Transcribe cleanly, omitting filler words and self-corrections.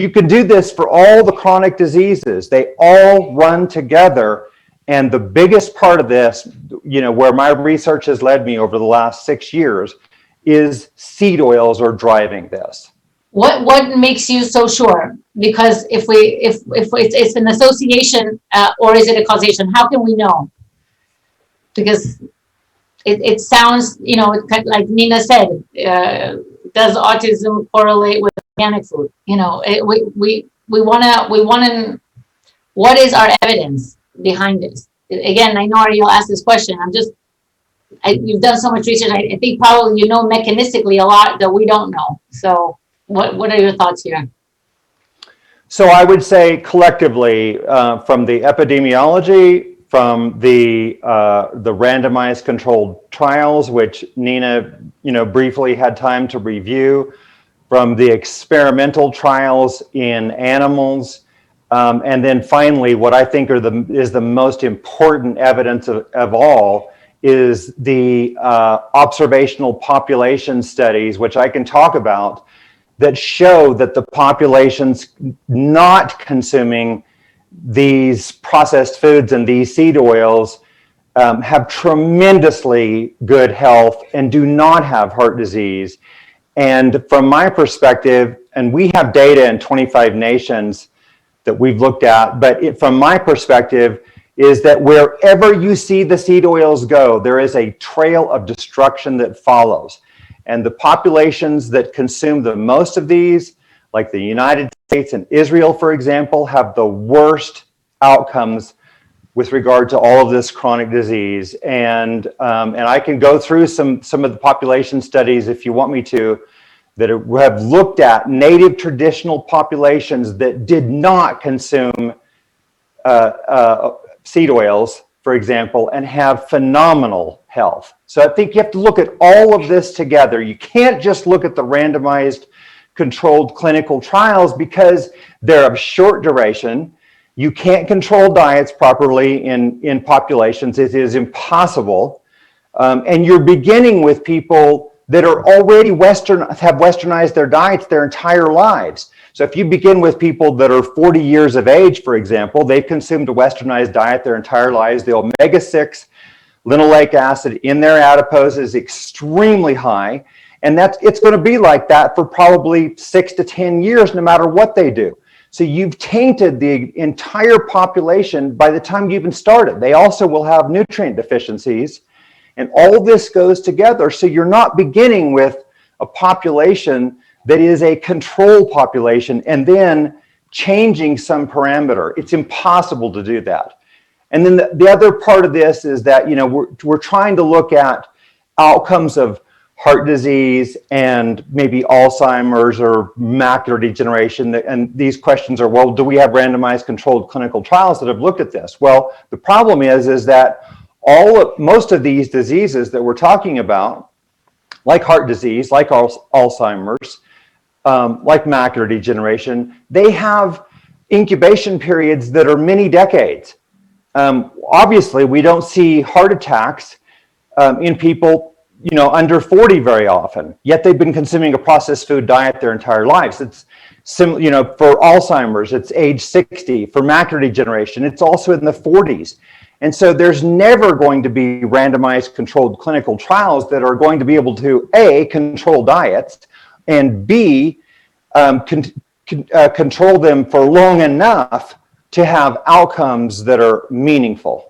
you can do this for all the chronic diseases. They all run together. And the biggest part of this, where my research has led me over the last 6 years, is seed oils are driving this. What makes you so sure? Because if it's an association, or is it a causation? How can we know? Because it sounds, like Nina said, does autism correlate with organic food? We want to. What is our evidence behind this? Again, I know you'll ask this question. You've done so much research. I think probably mechanistically a lot that we don't know. So what are your thoughts here? So I would say collectively, from the epidemiology, from the randomized controlled trials, which Nina, briefly had time to review, from the experimental trials in animals, and then finally, what I think is the most important evidence of all is the observational population studies, which I can talk about, that show that the populations not consuming these processed foods and these seed oils have tremendously good health and do not have heart disease. And from my perspective, and we have data in 25 nations that we've looked at, but from my perspective, is that wherever you see the seed oils go, there is a trail of destruction that follows. And the populations that consume the most of these, like the United States and Israel, for example, have the worst outcomes with regard to all of this chronic disease. And I can go through some of the population studies if you want me to, that have looked at native traditional populations that did not consume seed oils, for example, and have phenomenal health. So I think you have to look at all of this together. You can't just look at the randomized controlled clinical trials because they're of short duration. You can't control diets properly in populations. It is impossible. And you're beginning with people that are already have westernized their diets their entire lives. So if you begin with people that are 40 years of age, for example, they've consumed a westernized diet their entire lives. The omega-6 linoleic acid in their adipose is extremely high. And it's going to be like that for probably 6 to 10 years, no matter what they do. So you've tainted the entire population by the time you even started. They also will have nutrient deficiencies. And all this goes together. So you're not beginning with a population that is a control population and then changing some parameter. It's impossible to do that. And then the other part of this is that, we're trying to look at outcomes of heart disease and maybe Alzheimer's or macular degeneration. And these questions are, well, do we have randomized controlled clinical trials that have looked at this? Well, the problem is that most of these diseases that we're talking about, like heart disease, like Alzheimer's, like macular degeneration, they have incubation periods that are many decades. Obviously, we don't see heart attacks in people, under 40 very often, yet they've been consuming a processed food diet their entire lives. It's similar, for Alzheimer's, it's age 60. For macular degeneration, it's also in the 40s. And so there's never going to be randomized controlled clinical trials that are going to be able to, A, control diets, and B, control them for long enough to have outcomes that are meaningful.